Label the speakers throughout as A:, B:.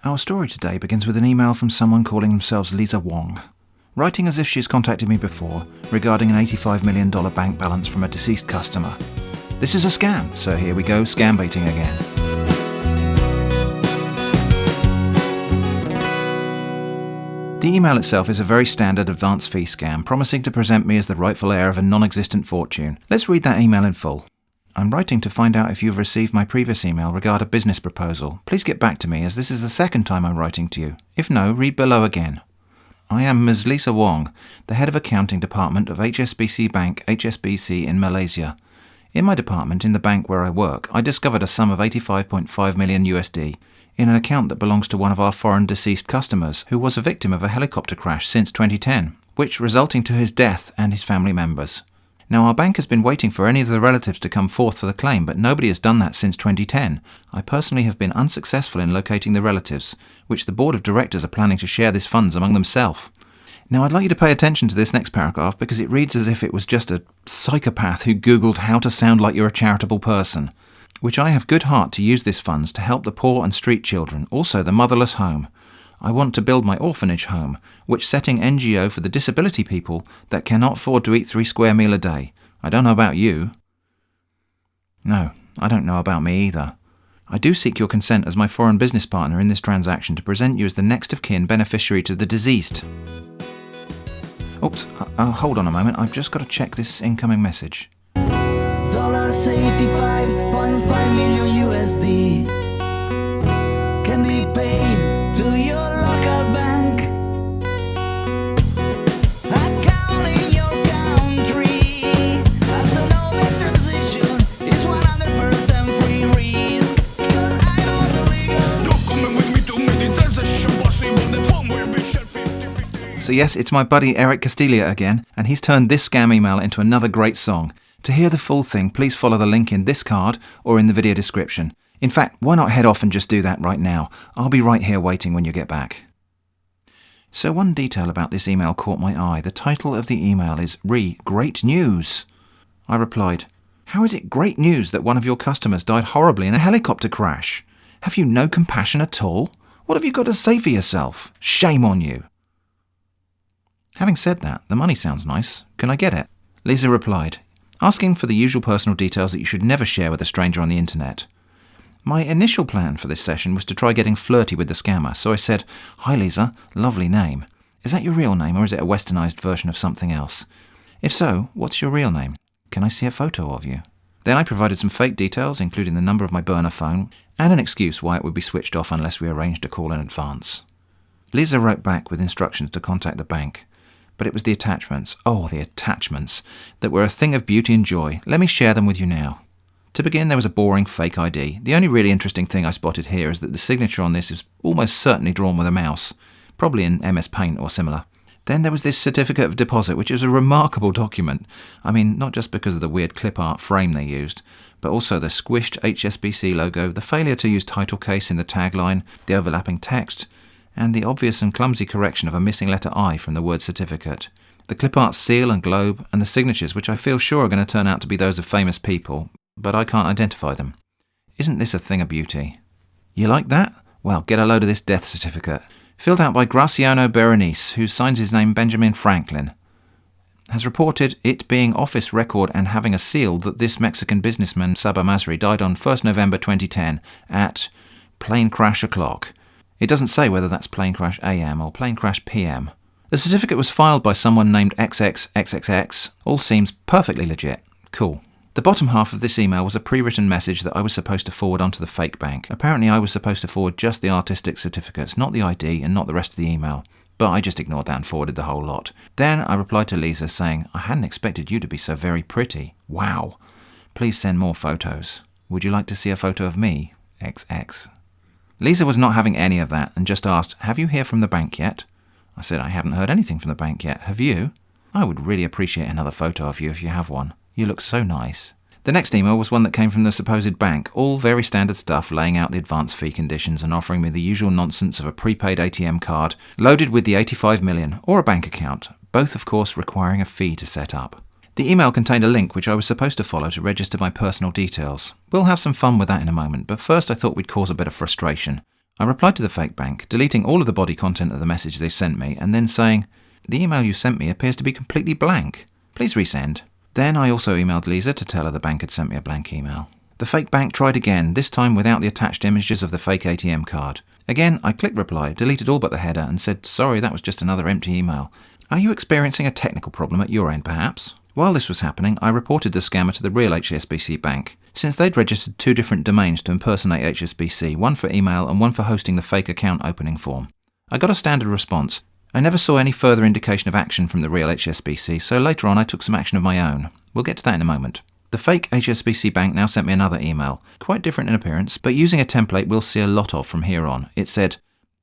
A: Our story today begins with an email from someone calling themselves Lisa Wong, writing as if she's contacted me before regarding an $85 million bank balance from a deceased customer. This is a scam, so here we go, scambaiting again. The email itself is a very standard advance fee scam, promising to present me as the rightful heir of a non-existent fortune. Let's read that email in full. I'm writing to find out if you've received my previous email regarding a business proposal. Please get back to me, as this is the second time I'm writing to you. If no, read below again. I am Ms. Lisa Wong, the head of accounting department of HSBC Bank, HSBC in Malaysia. In my department, in the bank where I work, I discovered a sum of 85.5 million USD in an account that belongs to one of our foreign deceased customers, who was a victim of a helicopter crash since 2010, which resulting to his death and his family members. Now, our bank has been waiting for any of the relatives to come forth for the claim, but nobody has done that since 2010. I personally have been unsuccessful in locating the relatives, which the board of directors are planning to share these funds among themselves. Now, I'd like you to pay attention to this next paragraph, because it reads as if it was just a psychopath who Googled how to sound like you're a charitable person, which I have good heart to use these funds to help the poor and street children, also the motherless home. I want to build my orphanage home, which setting NGO for the disability people that cannot afford to eat 3 square meal a day. I don't know about you. No, I don't know about me either. I do seek your consent as my foreign business partner in this transaction to present you as the next of kin beneficiary to the deceased. Oops, hold on a moment, I've just got to check this incoming message.
B: $85.5 million USD can be paid to your local bank. Account in your country. That's another transaction. It's 100% free risk. Cause I know the legal. Don't come with me to make the transaction possible. The phone will be shared 50-50.
A: So yes, it's my buddy Eric Castiglia again, and he's turned this scam email into another great song. To hear the full thing, please follow the link in this card or in the video description. In fact, why not head off and just do that right now? I'll be right here waiting when you get back. So one detail about this email caught my eye. The title of the email is Great News. I replied, how is it great news that one of your customers died horribly in a helicopter crash? Have you no compassion at all? What have you got to say for yourself? Shame on you. Having said that, the money sounds nice. Can I get it? Lisa replied, asking for the usual personal details that you should never share with a stranger on the internet. My initial plan for this session was to try getting flirty with the scammer, so I said, hi Lisa, lovely name. Is that your real name, or is it a westernized version of something else? If so, what's your real name? Can I see a photo of you? Then I provided some fake details, including the number of my burner phone, and an excuse why it would be switched off unless we arranged a call in advance. Lisa wrote back with instructions to contact the bank. But it was the attachments, that were a thing of beauty and joy. Let me share them with you now. To begin, there was a boring fake ID. The only really interesting thing I spotted here is that the signature on this is almost certainly drawn with a mouse, probably in MS Paint or similar. Then there was this certificate of deposit, which is a remarkable document. I mean, not just because of the weird clip art frame they used, but also the squished HSBC logo, the failure to use title case in the tagline, the overlapping text, and the obvious and clumsy correction of a missing letter I from the word certificate. The clip art seal and globe, and the signatures, which I feel sure are going to turn out to be those of famous people, but I can't identify them. Isn't this a thing of beauty? You like that? Well, get a load of this death certificate. Filled out by Graciano Berenice, who signs his name Benjamin Franklin. Has reported it being office record and having a seal that this Mexican businessman Saba Masri died on 1st November 2010 at plane crash o'clock. It doesn't say whether that's plane crash AM or plane crash PM. The certificate was filed by someone named XXXXX. All seems perfectly legit. Cool. The bottom half of this email was a pre-written message that I was supposed to forward onto the fake bank. Apparently I was supposed to forward just the artistic certificates, not the ID and not the rest of the email. But I just ignored that and forwarded the whole lot. Then I replied to Lisa saying, I hadn't expected you to be so very pretty. Wow. Please send more photos. Would you like to see a photo of me? XX. Lisa was not having any of that and just asked, have you heard from the bank yet? I said, I haven't heard anything from the bank yet. Have you? I would really appreciate another photo of you if you have one. You look so nice. The next email was one that came from the supposed bank, all very standard stuff, laying out the advance fee conditions and offering me the usual nonsense of a prepaid ATM card loaded with the 85 million or a bank account, both of course requiring a fee to set up. The email contained a link which I was supposed to follow to register my personal details. We'll have some fun with that in a moment, but first I thought we'd cause a bit of frustration. I replied to the fake bank, deleting all of the body content of the message they sent me, and then saying, "The email you sent me appears to be completely blank. Please resend." Then I also emailed Lisa to tell her the bank had sent me a blank email. The fake bank tried again, this time without the attached images of the fake ATM card. Again, I clicked reply, deleted all but the header, and said, "Sorry, that was just another empty email. Are you experiencing a technical problem at your end, perhaps?" While this was happening, I reported the scammer to the real HSBC bank, since they'd registered 2 different domains to impersonate HSBC, one for email and one for hosting the fake account opening form. I got a standard response. I never saw any further indication of action from the real HSBC, so later on I took some action of my own. We'll get to that in a moment. The fake HSBC bank now sent me another email, quite different in appearance, but using a template we'll see a lot of from here on. It said,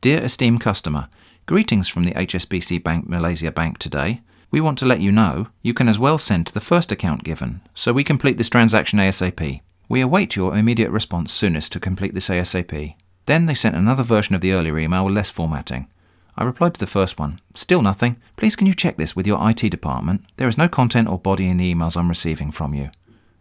A: "Dear esteemed customer, greetings from the HSBC Bank Malaysia Bank today. We want to let you know you can as well send to the first account given, so we complete this transaction ASAP. We await your immediate response soonest to complete this ASAP." Then they sent another version of the earlier email with less formatting. I replied to the first one, "Still nothing. Please can you check this with your IT department? There is no content or body in the emails I'm receiving from you."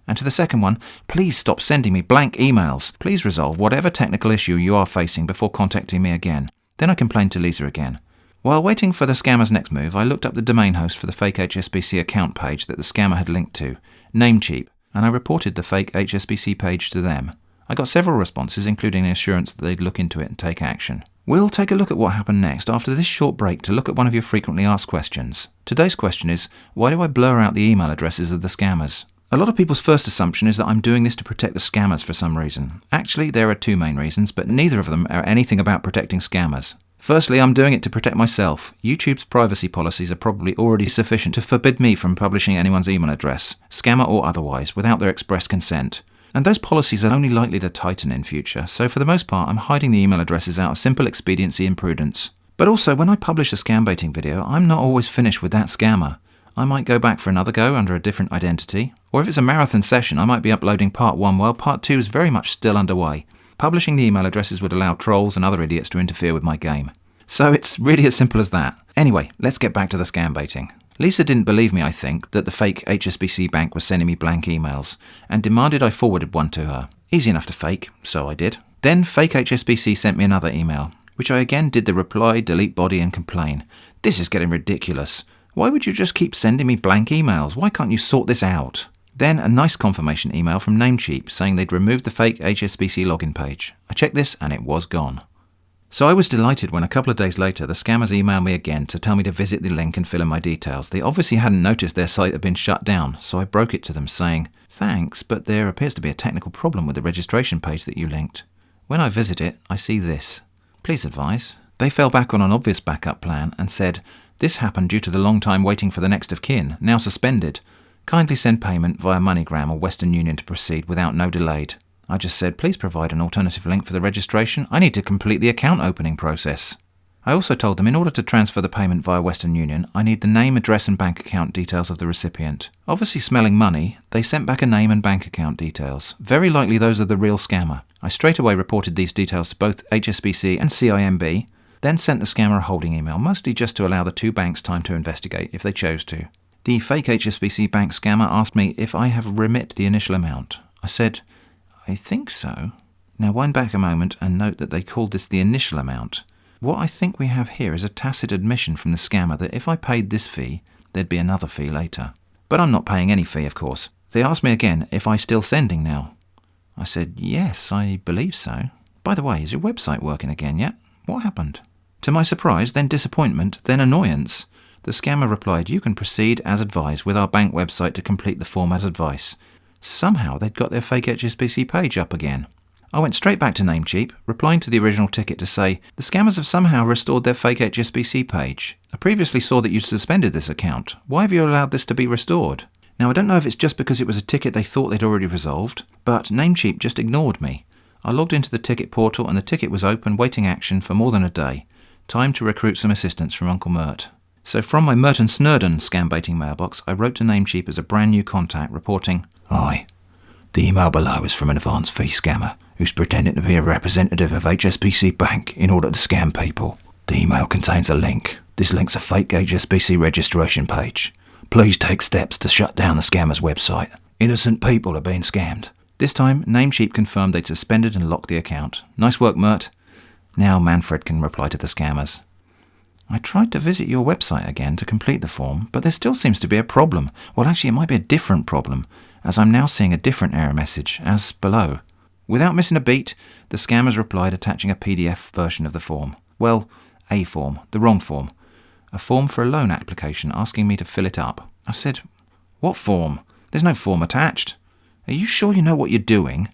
A: And to the second one, "Please stop sending me blank emails. Please resolve whatever technical issue you are facing before contacting me again." Then I complained to Lisa again. While waiting for the scammer's next move, I looked up the domain host for the fake HSBC account page that the scammer had linked to, Namecheap, and I reported the fake HSBC page to them. I got several responses, including the assurance that they'd look into it and take action. We'll take a look at what happened next after this short break to look at one of your frequently asked questions. Today's question is, why do I blur out the email addresses of the scammers? A lot of people's first assumption is that I'm doing this to protect the scammers for some reason. Actually, there are 2 main reasons, but neither of them are anything about protecting scammers. Firstly, I'm doing it to protect myself. YouTube's privacy policies are probably already sufficient to forbid me from publishing anyone's email address, scammer or otherwise, without their express consent. And those policies are only likely to tighten in future, so for the most part I'm hiding the email addresses out of simple expediency and prudence. But also, when I publish a scambaiting video, I'm not always finished with that scammer. I might go back for another go under a different identity, or if it's a marathon session I might be uploading part 1 while part 2 is very much still underway. Publishing the email addresses would allow trolls and other idiots to interfere with my game. So it's really as simple as that. Anyway, let's get back to the scambaiting. Lisa didn't believe me, I think, that the fake HSBC bank was sending me blank emails, and demanded I forwarded one to her. Easy enough to fake, so I did. Then fake HSBC sent me another email, which I again did the reply, delete body and complain. "This is getting ridiculous. Why would you just keep sending me blank emails? Why can't you sort this out?" Then a nice confirmation email from Namecheap saying they'd removed the fake HSBC login page. I checked this and it was gone. So I was delighted when a couple of days later the scammers emailed me again to tell me to visit the link and fill in my details. They obviously hadn't noticed their site had been shut down, so I broke it to them saying, "Thanks, but there appears to be a technical problem with the registration page that you linked. When I visit it, I see this. Please advise." They fell back on an obvious backup plan and said, "This happened due to the long time waiting for the next of kin, now suspended. Kindly send payment via MoneyGram or Western Union to proceed without no delayed." I just said, "Please provide an alternative link for the registration. I need to complete the account opening process." I also told them in order to transfer the payment via Western Union, I need the name, address and bank account details of the recipient. Obviously smelling money, they sent back a name and bank account details. Very likely those of the real scammer. I straight away reported these details to both HSBC and CIMB, then sent the scammer a holding email, mostly just to allow the 2 banks time to investigate if they chose to. The fake HSBC bank scammer asked me if I have remit the initial amount. I said, "I think so." Now wind back a moment and note that they called this the initial amount. What I think we have here is a tacit admission from the scammer that if I paid this fee, there'd be another fee later. But I'm not paying any fee, of course. They asked me again if I still sending now. I said, "Yes, I believe so. By the way, is your website working again yet? What happened?" To my surprise, then disappointment, then annoyance, the scammer replied, "You can proceed as advised with our bank website to complete the form as advice." Somehow they'd got their fake HSBC page up again. I went straight back to Namecheap, replying to the original ticket to say, "The scammers have somehow restored their fake HSBC page. I previously saw that you suspended this account. Why have you allowed this to be restored?" Now I don't know if it's just because it was a ticket they thought they'd already resolved, but Namecheap just ignored me. I logged into the ticket portal and the ticket was open, waiting action for more than a day. Time to recruit some assistance from Uncle Mert. So from my Mert and Snurden scambaiting mailbox, I wrote to Namecheap as a brand new contact, reporting, "Hi. The email below is from an advance fee scammer who's pretending to be a representative of HSBC Bank in order to scam people. The email contains a link. This link's a fake HSBC registration page. Please take steps to shut down the scammer's website. Innocent people are being scammed." This time, Namecheap confirmed they'd suspended and locked the account. Nice work, Mert. Now Manfred can reply to the scammers. I tried to visit your website again to complete the form, but there still seems to be a problem. Well, actually, it might be a different problem, as I'm now seeing a different error message, as below. Without missing a beat, the scammers replied attaching a PDF version of the form. Well, a form, the wrong form. A form for a loan application asking me to fill it up. I said, "What form? There's no form attached. Are you sure you know what you're doing?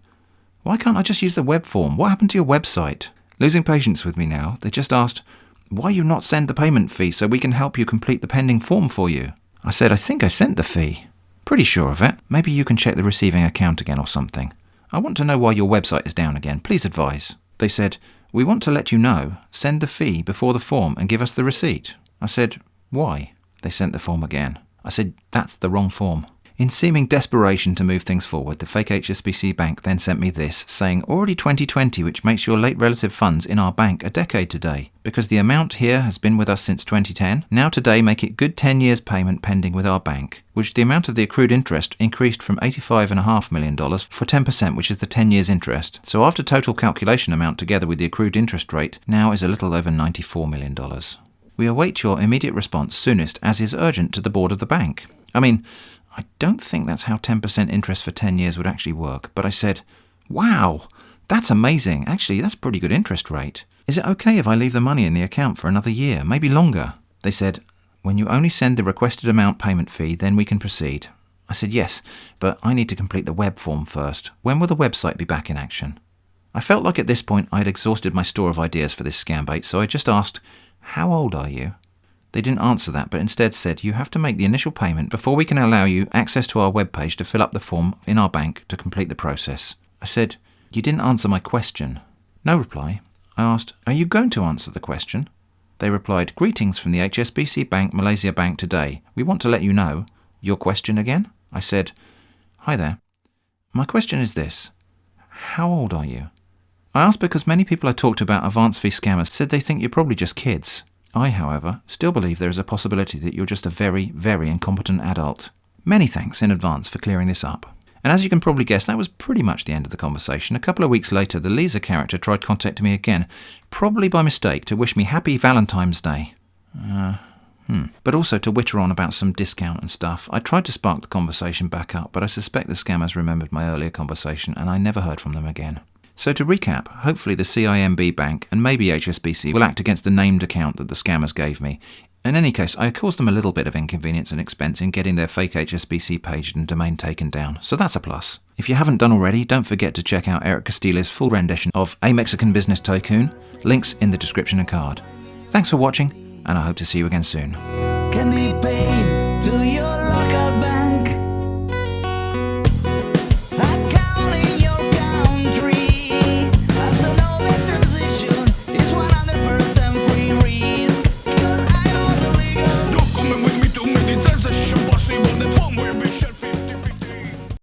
A: Why can't I just use the web form? What happened to your website?" Losing patience with me now, they just asked, "Why you not send the payment fee so we can help you complete the pending form for you?" I said, "I think I sent the fee. Pretty sure of it. Maybe you can check the receiving account again or something. I want to know why your website is down again. Please advise." They said, "We want to let you know. Send the fee before the form and give us the receipt." I said, "Why?" They sent the form again. I said, "That's the wrong form." In seeming desperation to move things forward, the fake HSBC bank then sent me this, saying, "Already 2020, which makes your late relative funds in our bank a decade today. Because the amount here has been with us since 2010, now today make it good 10 years payment pending with our bank, which the amount of the accrued interest increased from $85.5 million for 10%, which is the 10 years interest. So after total calculation amount together with the accrued interest rate, now is a little over $94 million. We await your immediate response soonest, as is urgent to the board of the bank." I mean, I don't think that's how 10% interest for 10 years would actually work, but I said, "Wow, that's amazing. Actually, that's a pretty good interest rate. Is it okay if I leave the money in the account for another year, maybe longer?" They said, "When you only send the requested amount payment fee, then we can proceed." I said, "Yes, but I need to complete the web form first. When will the website be back in action?" I felt like at this point I had exhausted my store of ideas for this scam bait, so I just asked, "How old are you?" They didn't answer that, but instead said, "You have to make the initial payment before we can allow you access to our webpage to fill up the form in our bank to complete the process." I said, "You didn't answer my question." No reply. I asked, "Are you going to answer the question?" They replied, "Greetings from the HSBC Bank Malaysia Bank today. We want to let you know." "Your question again?" I said, "Hi there. My question is this. How old are you?" I asked because many people I talked to about advance fee scammers said they think you're probably just kids. I, however, still believe there is a possibility that you're just a very, very incompetent adult. Many thanks in advance for clearing this up. And as you can probably guess, that was pretty much the end of the conversation. A couple of weeks later, the Lisa character tried contacting me again, probably by mistake, to wish me happy Valentine's Day. But also to witter on about some discount and stuff. I tried to spark the conversation back up, but I suspect the scammers remembered my earlier conversation and I never heard from them again. So to recap, hopefully the CIMB Bank and maybe HSBC will act against the named account that the scammers gave me. In any case, I caused them a little bit of inconvenience and expense in getting their fake HSBC page and domain taken down, so that's a plus. If you haven't done already, don't forget to check out Eric Castiglia's full rendition of A Mexican Business Tycoon, links in the description and card. Thanks for watching, and I hope to see you again soon.
B: Can be paid to your